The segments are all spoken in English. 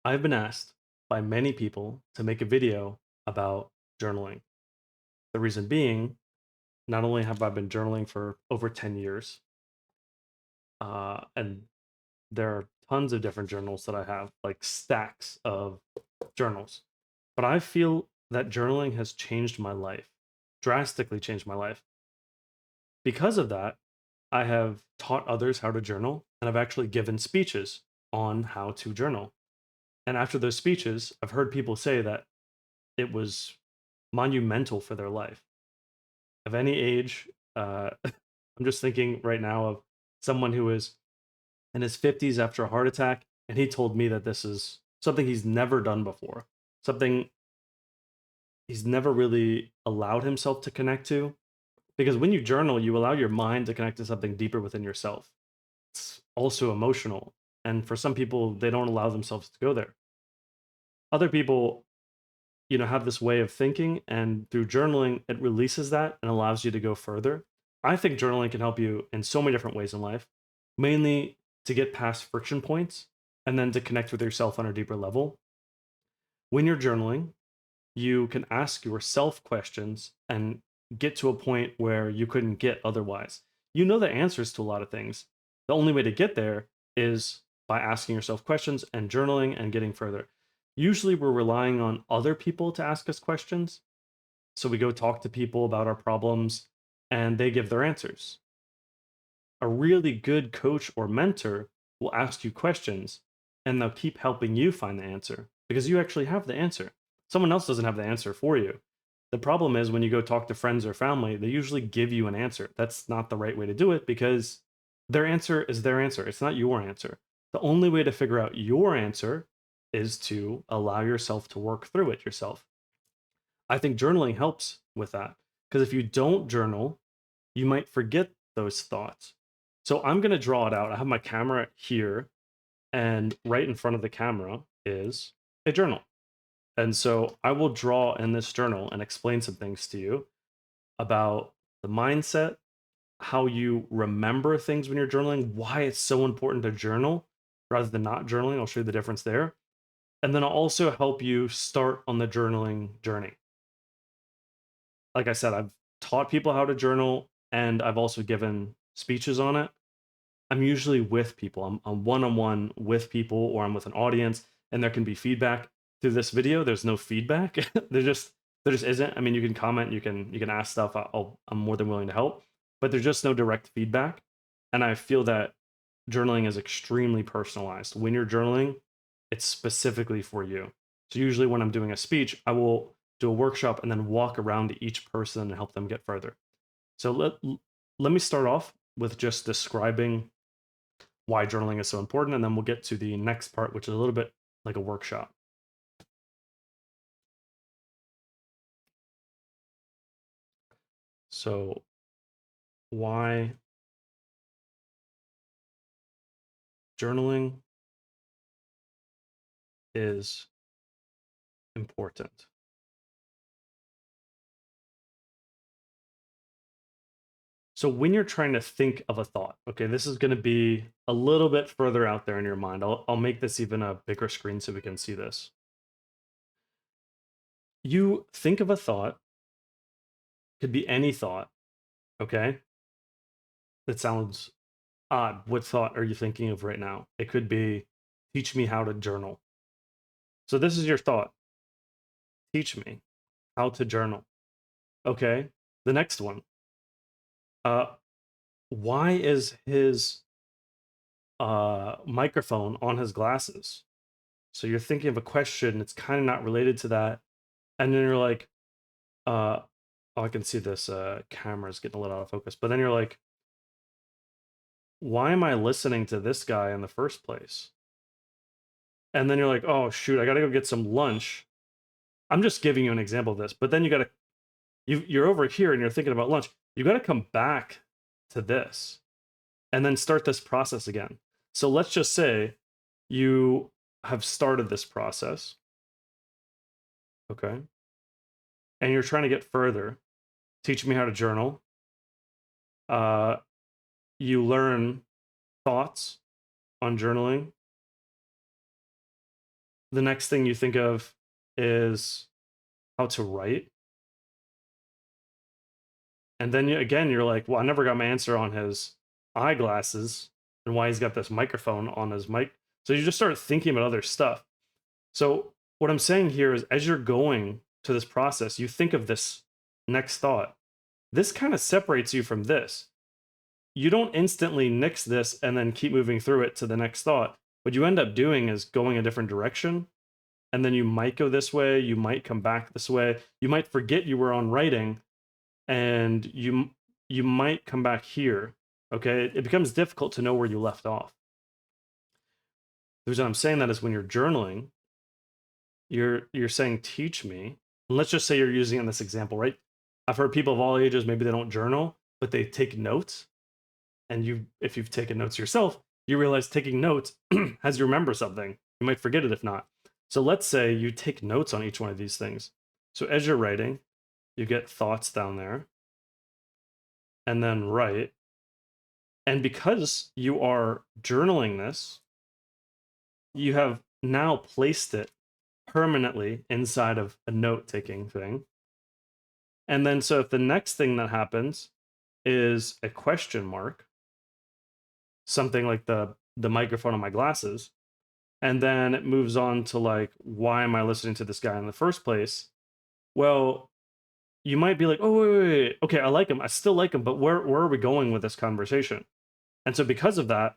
I've been asked by many people to make a video about journaling. The reason being, not only have I been journaling for over 10 years, and there are tons of different journals that I have, like stacks of journals, but I feel that journaling has changed my life, drastically changed my life. Because of that, I have taught others how to journal, and I've actually given speeches on how to journal. And after those speeches, I've heard people say that it was monumental for their life of any age. I'm just thinking right now of someone who is in his 50s after a heart attack, and he told me that this is something he's never done before, something he's never really allowed himself to connect to. Because when you journal, you allow your mind to connect to something deeper within yourself. It's also emotional. And for some people, they don't allow themselves to go there. Other people, have this way of thinking, and through journaling it releases that and allows you to go further. I think journaling can help you in so many different ways in life, mainly to get past friction points and then to connect with yourself on a deeper level. When you're journaling, you can ask yourself questions and get to a point where you couldn't get otherwise. You know the answers to a lot of things. The only way to get there is by asking yourself questions and journaling and getting further. Usually, we're relying on other people to ask us questions. So we go talk to people about our problems and they give their answers. A really good coach or mentor will ask you questions and they'll keep helping you find the answer because you actually have the answer. Someone else doesn't have the answer for you. The problem is when you go talk to friends or family, they usually give you an answer. That's not the right way to do it because their answer is their answer. It's not your answer. The only way to figure out your answer is to allow yourself to work through it yourself. I think journaling helps with that because if you don't journal, you might forget those thoughts. So I'm going to draw it out. I have my camera here, and right in front of the camera is a journal. And so I will draw in this journal and explain some things to you about the mindset, how you remember things when you're journaling, why it's so important to journal rather than not journaling. I'll show you the difference there. And then I'll also help you start on the journaling journey. Like I said, I've taught people how to journal and I've also given speeches on it. I'm usually with people. I'm one-on-one with people or I'm with an audience and there can be feedback. Through this video, there's no feedback. There just isn't. I mean, you can comment, you can ask stuff. I'm more than willing to help, but there's just no direct feedback. And I feel that journaling is extremely personalized. When you're journaling, it's specifically for you. So usually when I'm doing a speech, I will do a workshop and then walk around to each person and help them get further. So let me start off with just describing why journaling is so important, and then we'll get to the next part, which is a little bit like a workshop. So, why journaling is important. So, when you're trying to think of a thought, okay, this is going to be a little bit further out there in your mind. I'll make this even a bigger screen so we can see this. You think of a thought, could be any thought, okay, that sounds odd. What thought are you thinking of right now? It could be, teach me how to journal. So, this is your thought. Teach me how to journal. Okay. The next one. Uh, why is his microphone on his glasses? So you're thinking of a question, it's kind of not related to that, and then you're like, oh, I can see this camera's getting a little out of focus. But then you're like, why am I listening to this guy in the first place? And then you're like, oh shoot, I gotta go get some lunch. I'm just giving you an example of this, but then you're over here and you're thinking about lunch. You gotta come back to this and then start this process again. So let's just say you have started this process, okay, and you're trying to get further. Teach me how to journal. Uh, you learn thoughts on journaling. the next thing you think of is how to write. And then again, you're like, well, I never got my answer on his eyeglasses and why he's got this microphone on his mic. So you just start thinking about other stuff. So what I'm saying here is as you're going to this process, you think of this next thought. This kind of separates you from this. You don't instantly nix this and then keep moving through it to the next thought. What you end up doing is going a different direction. And then you might go this way, you might come back this way. You might forget you were on writing and you might come back here. Okay? It becomes difficult to know where you left off. The reason I'm saying that is when you're journaling, you're saying teach me. And let's just say you're using it in this example, right? I've heard people of all ages, maybe they don't journal, but they take notes. And if you've taken notes yourself, you realize taking notes has you remember something. You might forget it if not. So let's say you take notes on each one of these things. So as you're writing, you get thoughts down there and then write. And because you are journaling this, you have now placed it permanently inside of a note taking thing. And then, so if the next thing that happens is a question mark, something like the microphone on my glasses, and then it moves on to like, why am I listening to this guy in the first place? Well, you might be like, oh, wait. Okay, I like him. I still like him, but where are we going with this conversation? And so because of that,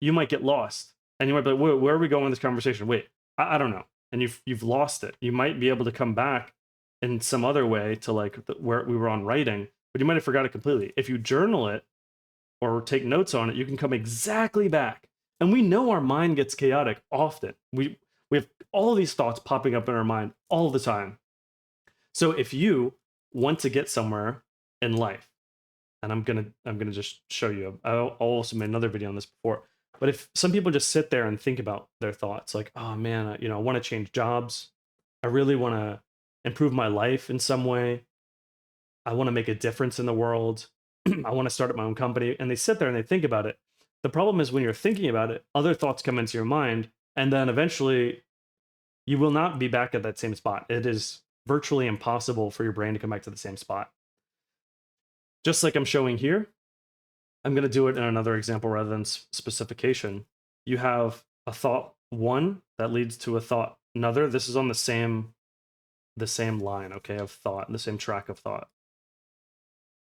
you might get lost. And you might be like, where are we going with this conversation? Wait, I don't know. And you've lost it. You might be able to come back in some other way to like where we were on writing, but you might have forgot it completely. If you journal it or take notes on it, you can come exactly back. And we know our mind gets chaotic often. We have all these thoughts popping up in our mind all the time. So if you want to get somewhere in life, and I'm gonna just show you. I'll also made another video on this before. But if some people just sit there and think about their thoughts, like, oh man, I want to change jobs. I really want to improve my life in some way. I want to make a difference in the world. I want to start up my own company. And they sit there and they think about it. The problem is when you're thinking about it, other thoughts come into your mind, and then eventually you will not be back at that same spot. It is virtually impossible for your brain to come back to the same spot. Just like I'm showing here, I'm going to do it in another example rather than specification. You have a thought one that leads to a thought another. This is on the same line, okay, of thought, the same track of thought.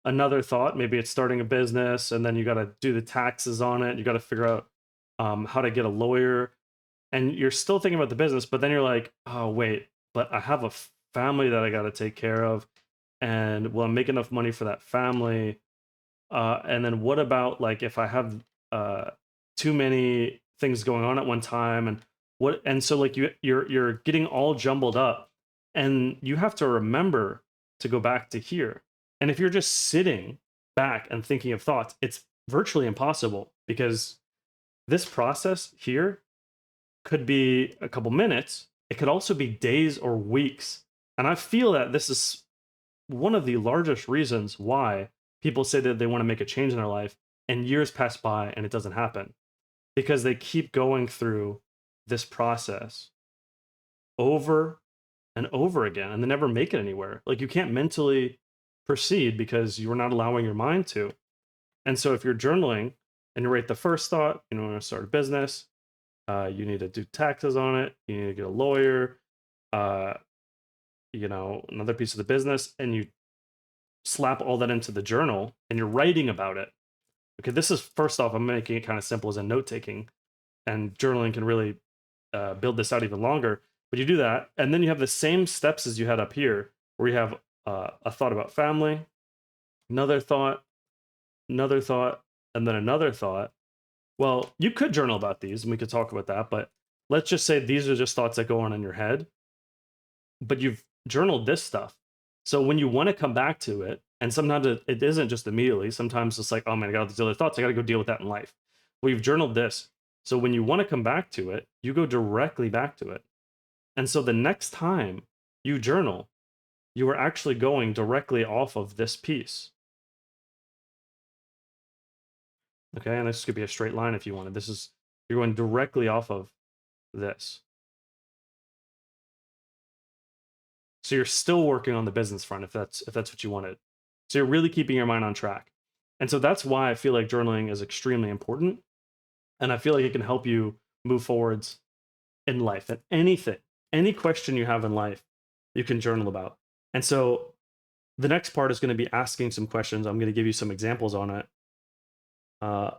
Another thought, maybe it's starting a business, and then you got to do the taxes on it. You got to figure out how to get a lawyer, and you're still thinking about the business, but then you're like, oh wait, but I have a family that I got to take care of, and will I make enough money for that family? And then what about like if I have too many things going on at one time, and what? And so like you're getting all jumbled up, and you have to remember to go back to here. And if you're just sitting back and thinking of thoughts, it's virtually impossible because this process here could be a couple minutes. It could also be days or weeks. And I feel that this is one of the largest reasons why people say that they want to make a change in their life and years pass by and it doesn't happen because they keep going through this process over and over again and they never make it anywhere. Like you can't mentally proceed because you're not allowing your mind to. And so if you're journaling and you write the first thought, you want to start a business, you need to do taxes on it, you need to get a lawyer, uh, another piece of the business, and you slap all that into the journal and you're writing about it. Okay, this is first off, I'm making it kind of simple as a note taking, and journaling can really build this out even longer. But you do that, and then you have the same steps as you had up here, where you have a thought about family, another thought, and then another thought. Well, you could journal about these, and we could talk about that. But let's just say these are just thoughts that go on in your head, but you've journaled this stuff. So when you want to come back to it, and sometimes it isn't just immediately, sometimes it's like, oh man, I got all these other thoughts, I got to go deal with that in life. Well, you've journaled this. So when you want to come back to it, you go directly back to it. And so the next time you journal, you are actually going directly off of this piece. Okay, and this could be a straight line if you wanted. You're going directly off of this. So you're still working on the business front if that's what you wanted. So you're really keeping your mind on track. And so that's why I feel like journaling is extremely important. And I feel like it can help you move forwards in life and anything, any question you have in life, you can journal about. And so the next part is going to be asking some questions. I'm going to give you some examples on it, uh,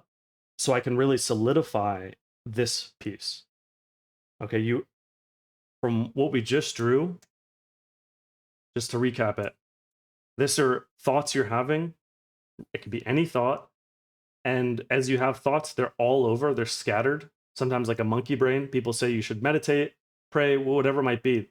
so I can really solidify this piece. Okay, you from what we just drew, just to recap it, this are thoughts you're having. It could be any thought. And as you have thoughts, they're all over, they're scattered. Sometimes, like a monkey brain, people say you should meditate, pray, whatever it might be.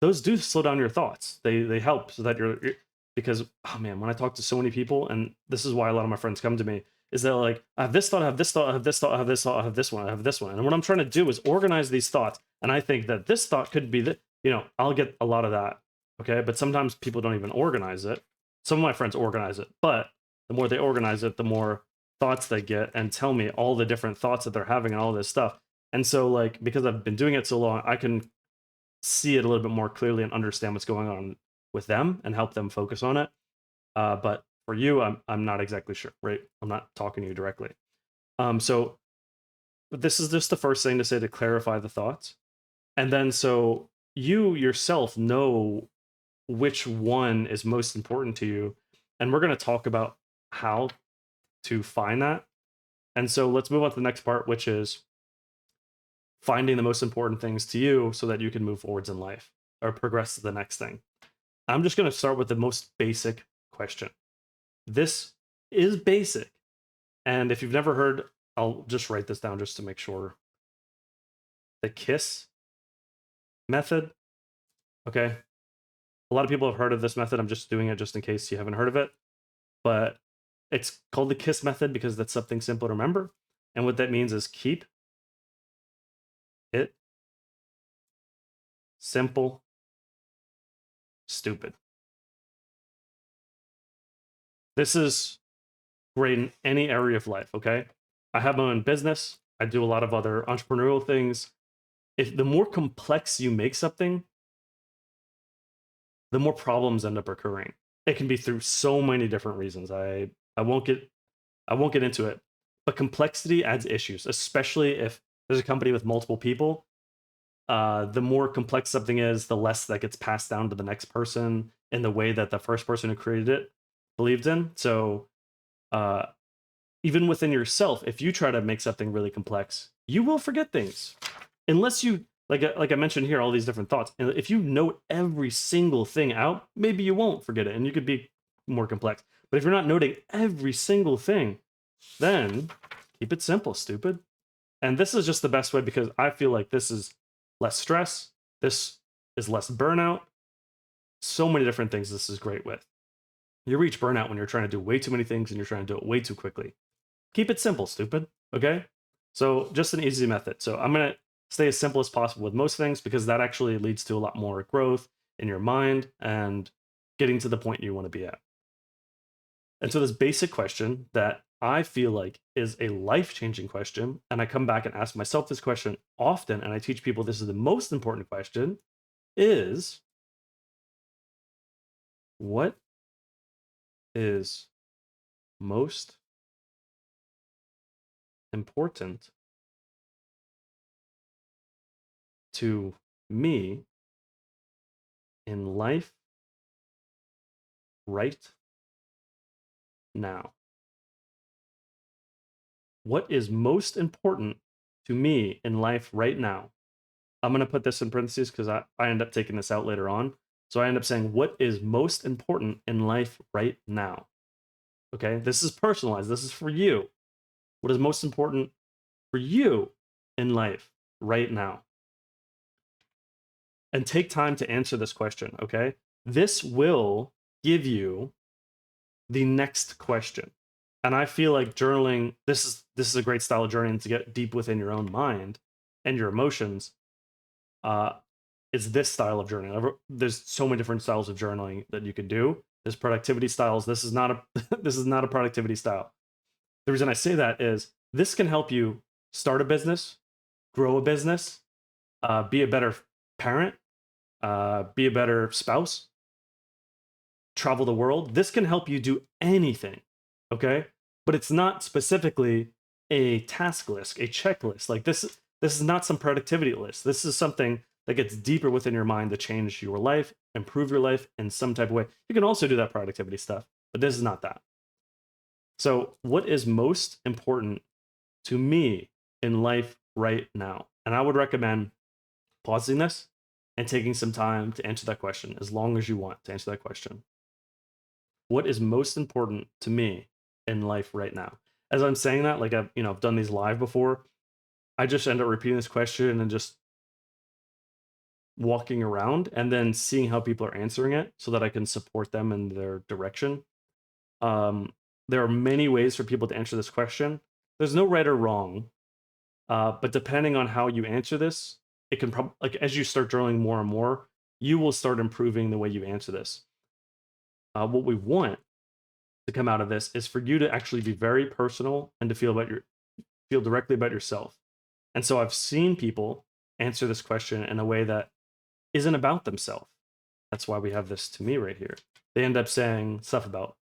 Those do slow down your thoughts. They help so that because oh man, when I talk to so many people, and this is why a lot of my friends come to me, is they're like, I have this thought, I have this thought, I have this thought, I have this thought, I have this one, I have this one. And what I'm trying to do is organize these thoughts. And I think that this thought could be that, I'll get a lot of that. Okay. But sometimes people don't even organize it. Some of my friends organize it, but the more they organize it, the more thoughts they get and tell me all the different thoughts that they're having and all this stuff. And so, like, because I've been doing it so long, I can see it a little bit more clearly and understand what's going on with them and help them focus on it. But for you, I'm not exactly sure, right? I'm not talking to you directly. So this is just the first thing to say to clarify the thoughts. And then so you yourself know which one is most important to you. And we're going to talk about how to find that. And so let's move on to the next part, which is finding the most important things to you so that you can move forwards in life or progress to the next thing. I'm just going to start with the most basic question. This is basic. And if you've never heard, I'll just write this down just to make sure. The KISS method. Okay. A lot of people have heard of this method. I'm just doing it just in case you haven't heard of it. But it's called the KISS method because that's something simple to remember. And what that means is keep it simple, stupid. This is great in any area of life, okay? I have my own business. I do a lot of other entrepreneurial things. If the more complex you make something, the more problems end up occurring. It can be through so many different reasons. I won't get into it. But complexity adds issues, especially if there's a company with multiple people. The more complex something is, the less that gets passed down to the next person in the way that the first person who created it believed in. So uh, even within yourself, if you try to make something really complex, you will forget things. Unless you, like I mentioned here, all these different thoughts. And if you note every single thing out, maybe you won't forget it and you could be more complex. But if you're not noting every single thing, then keep it simple, stupid. And this is just the best way because I feel like this is less stress. This is less burnout. So many different things this is great with. You reach burnout when you're trying to do way too many things and you're trying to do it way too quickly. Keep it simple, stupid. Okay? So just an easy method. So I'm going to stay as simple as possible with most things because that actually leads to a lot more growth in your mind and getting to the point you want to be at. And so this basic question that I feel like is a life-changing question, and I come back and ask myself this question often, and I teach people this is the most important question, is what is most important to me in life right now? What is most important to me in life right now? I'm going to put this in parentheses because I end up taking this out later on. So I end up saying, what is most important in life right now? Okay, this is personalized. This is for you. What is most important for you in life right now? And take time to answer this question, okay? This will give you the next question. And I feel like journaling, this is a great style of journaling to get deep within your own mind and your emotions. Is this style of journaling. There's so many different styles of journaling that you can do. There's productivity styles. This is not a this is not a productivity style. The reason I say that is this can help you start a business, grow a business, be a better parent, be a better spouse, travel the world. This can help you do anything, okay? But it's not specifically a task list, a checklist. Like this is not some productivity list. This is something that gets deeper within your mind to change your life, improve your life in some type of way. You can also do that productivity stuff, but this is not that. So, what is most important to me in life right now? And I would recommend pausing this and taking some time to answer that question as long as you want to answer that question. What is most important to me in life right now? As I'm saying that, like I've done these live before, I just end up repeating this question and just walking around and then seeing how people are answering it so that I can support them in their direction. Um, there are many ways for people to answer this question. There's no right or wrong, but depending on how you answer this, it can probably, like, as you start journaling more and more, you will start improving the way you answer this. What we want to come out of this is for you to actually be very personal and to feel directly about yourself. And so I've seen people answer this question in a way that isn't about themselves. That's why we have this to me right here. They end up saying stuff about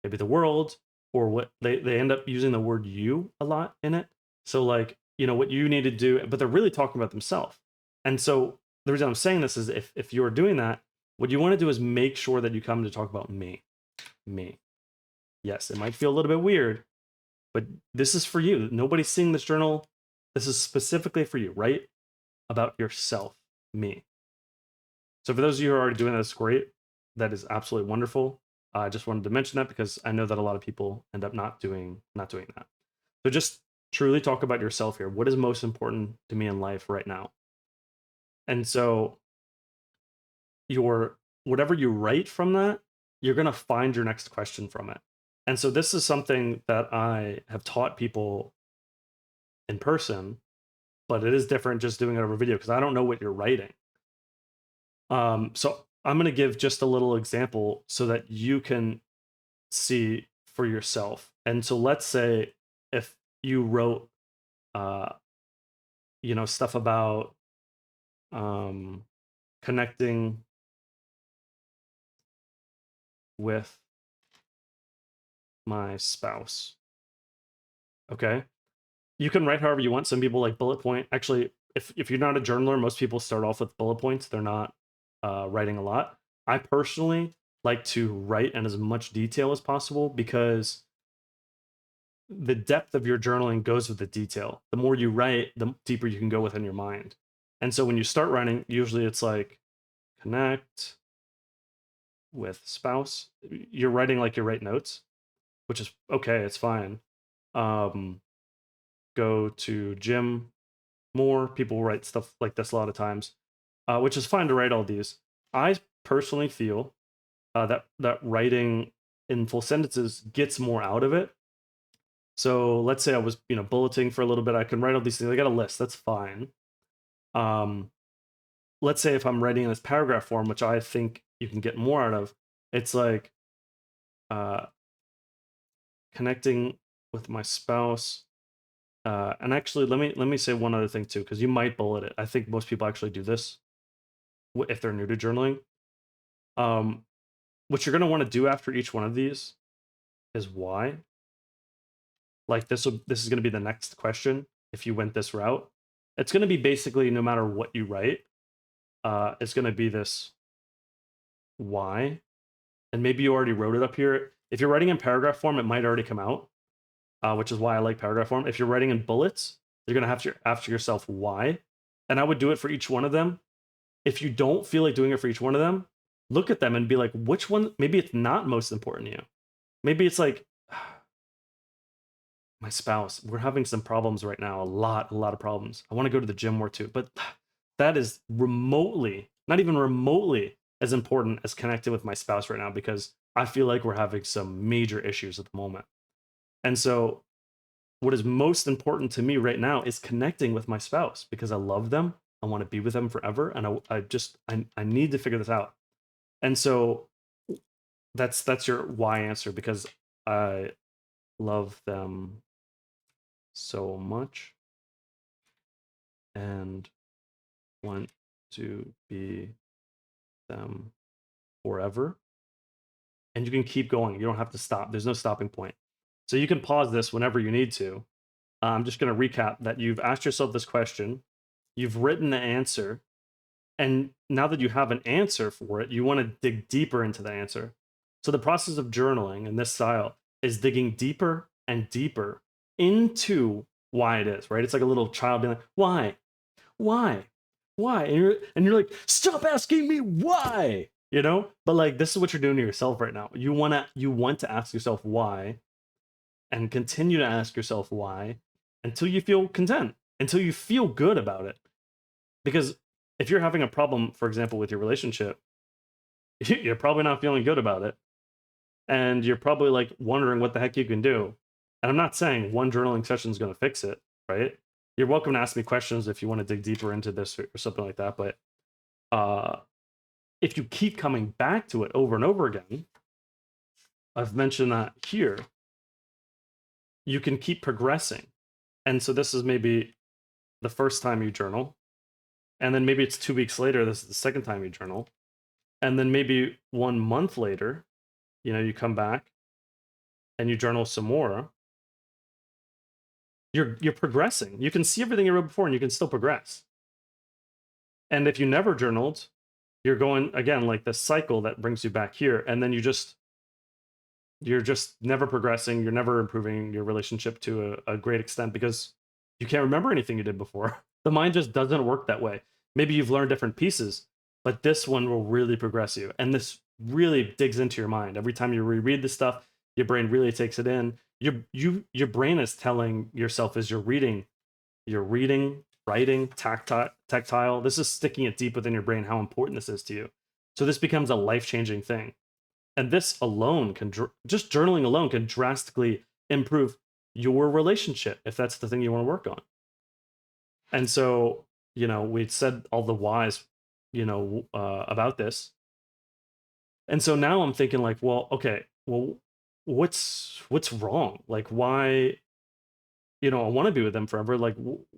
maybe the world or what they end up using the word you a lot in it. So like, what you need to do, but they're really talking about themselves. And so the reason I'm saying this is if you're doing that, what you want to do is make sure that you come to talk about me. Me. Yes, it might feel a little bit weird, but this is for you. Nobody's seeing this journal. This is specifically for you. Write about yourself, me. So for those of you who are already doing that, that's great. That is absolutely wonderful. I just wanted to mention that because I know that a lot of people end up not doing that. So just truly talk about yourself here. What is most important to me in life right now? And so your whatever you write from that, you're gonna find your next question from it. And so this is something that I have taught people in person, but it is different just doing it over video because I don't know what you're writing. So I'm going to give just a little example so that you can see for yourself. And so let's say if you wrote, uh, stuff about um, connecting with my spouse. Okay, you can write however you want. Some people like bullet point. Actually, if you're not a journaler, most people start off with bullet points. They're not writing a lot. I personally like to write in as much detail as possible because the depth of your journaling goes with the detail. The more you write, the deeper you can go within your mind. And so when you start writing, usually it's like connect with spouse. You're writing like you write notes, which is okay, it's fine. Um, go to gym more. People write stuff like this a lot of times, which is fine to write all these. I personally feel that writing in full sentences gets more out of it. So let's say I was, bulleting for a little bit. I can write all these things. I got a list. That's fine. Um, let's say if I'm writing in this paragraph form, which I think you can get more out of, it's like uh, connecting with my spouse. And actually, let me say one other thing too, because you might bullet it. I think most people actually do this if they're new to journaling. Um, what you're going to want to do after each one of these is why. Like this is going to be the next question if you went this route. It's going to be basically no matter what you write, it's going to be this why. And maybe you already wrote it up here. If you're writing in paragraph form, it might already come out, which is why I like paragraph form. If you're writing in bullets, you're going to have to ask yourself why. And I would do it for each one of them. If you don't feel like doing it for each one of them, look at them and be like, which one? Maybe it's not most important to you. Maybe it's like, my spouse, we're having some problems right now, a lot of problems. I want to go to the gym more too, but that is remotely, not even remotely as important as connecting with my spouse right now because I feel like we're having some major issues at the moment. And so what is most important to me right now is connecting with my spouse because I love them. I want to be with them forever and I need to figure this out. And so that's your why answer because I love them so much and want to be them forever. And you can keep going. You don't have to stop. There's no stopping point. So you can pause this whenever you need to. I'm just going to recap that you've asked yourself this question, you've written the answer, and now that you have an answer for it, you want to dig deeper into the answer. So the process of journaling in this style is digging deeper and deeper into why it is, right? It's like a little child being like, why? Why? Why? And you're like, stop asking me why, you know? But like this is what you're doing to yourself right now. You want to ask yourself why and continue to ask yourself why until you feel content, until you feel good about it. Because if you're having a problem, for example, with your relationship, you're probably not feeling good about it. And you're probably like wondering what the heck you can do. And I'm not saying one journaling session is going to fix it, right? You're welcome to ask me questions if you want to dig deeper into this or something like that. But if you keep coming back to it over and over again, I've mentioned that here, you can keep progressing. And so this is maybe the first time you journal. And then maybe it's 2 weeks later, this is the second time you journal. And then maybe 1 month later, you come back and you journal some more. You're progressing. You can see everything you wrote before and you can still progress. And if you never journaled, you're going again like this cycle that brings you back here, and then you're just never progressing, you're never improving your relationship to a great extent because you can't remember anything you did before. The mind just doesn't work that way. Maybe you've learned different pieces, but this one will really progress you. And this really digs into your mind. Every time you reread this stuff, your brain really takes it in. Your brain is telling yourself as you're reading, writing, tactile. This is sticking it deep within your brain how important this is to you. So this becomes a life-changing thing. And this alone can just journaling alone can drastically improve your relationship if that's the thing you want to work on. And so, we said all the whys, about this. And so now I'm thinking like, well, okay, well, what's wrong? Like, why, I want to be with them forever. Like,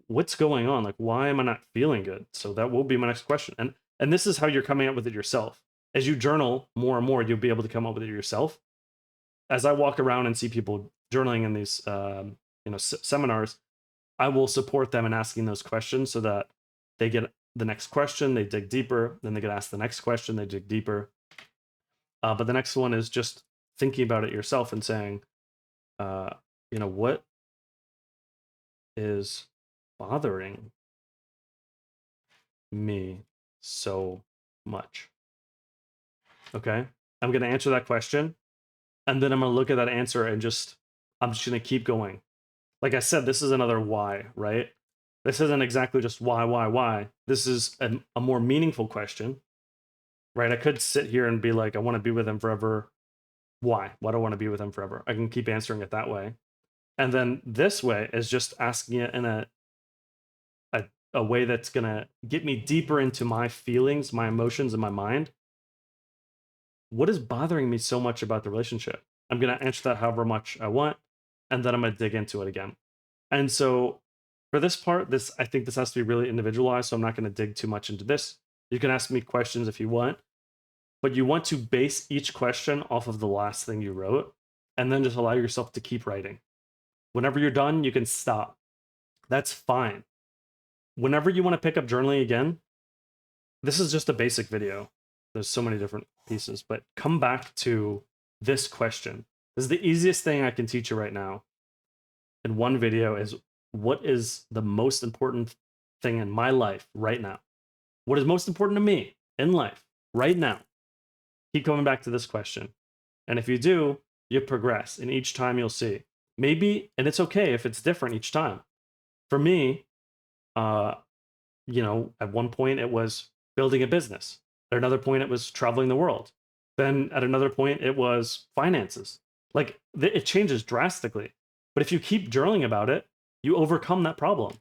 what's going on? Like, why am I not feeling good? So that will be my next question. And this is how you're coming up with it yourself. As you journal more and more, you'll be able to come up with it yourself. As I walk around and see people journaling in these, seminars, I will support them in asking those questions so that they get the next question, they dig deeper, then they get asked the next question, they dig deeper. But the next one is just thinking about it yourself and saying, what is bothering me so much? Okay, I'm going to answer that question, and then I'm going to look at that answer and I'm just going to keep going. Like I said, this is another why, right? This isn't exactly just why. This is a more meaningful question, right? I could sit here and be like, I want to be with him forever. Why? Why do I want to be with him forever? I can keep answering it that way. And then this way is just asking it in a way that's going to get me deeper into my feelings, my emotions, and my mind. What is bothering me so much about the relationship? I'm going to answer that however much I want, and then I'm going to dig into it again. And so for this part, I think this has to be really individualized, so I'm not going to dig too much into this. You can ask me questions if you want, but you want to base each question off of the last thing you wrote, and then just allow yourself to keep writing. Whenever you're done, you can stop. That's fine. Whenever you want to pick up journaling again, this is just a basic video. There's so many different pieces, but come back to this question. This is the easiest thing I can teach you right now in one video is what is the most important thing in my life right now? What is most important to me in life right now? Keep coming back to this question. And if you do, you progress. And each time you'll see. Maybe, and it's okay if it's different each time. For me, at one point it was building a business. At another point, it was traveling the world. Then at another point, it was finances. Like it changes drastically. But if you keep journaling about it, you overcome that problem.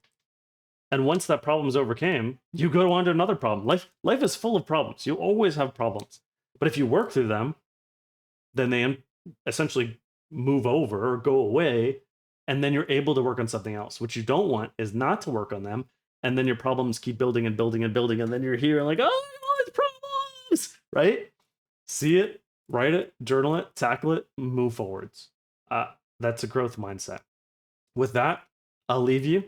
And once that problem is overcame, you go on to another problem. Life is full of problems. You always have problems. But if you work through them, then they essentially move over or go away. And then you're able to work on something else. What you don't want is not to work on them. And then your problems keep building and building and building. And then you're here and like, oh, all these problems. right? See it, write it, journal it, tackle it, move forwards. That's a growth mindset. With that, I'll leave you.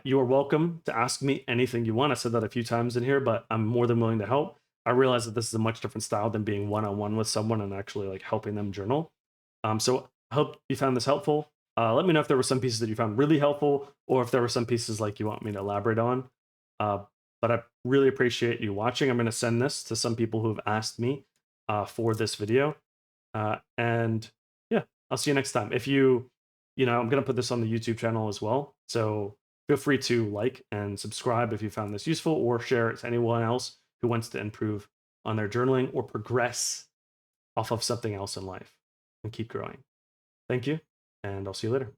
You are welcome to ask me anything you want. I said that a few times in here, but I'm more than willing to help. I realize that this is a much different style than being one on one with someone and actually like helping them journal. So I hope you found this helpful. Let me know if there were some pieces that you found really helpful, or if there were some pieces like you want me to elaborate on. Uh, but I really appreciate you watching. I'm going to send this to some people who have asked me for this video. And yeah, I'll see you next time. If I'm going to put this on the YouTube channel as well. So feel free to like and subscribe if you found this useful, or share it to anyone else who wants to improve on their journaling or progress off of something else in life and keep growing. Thank you, and I'll see you later.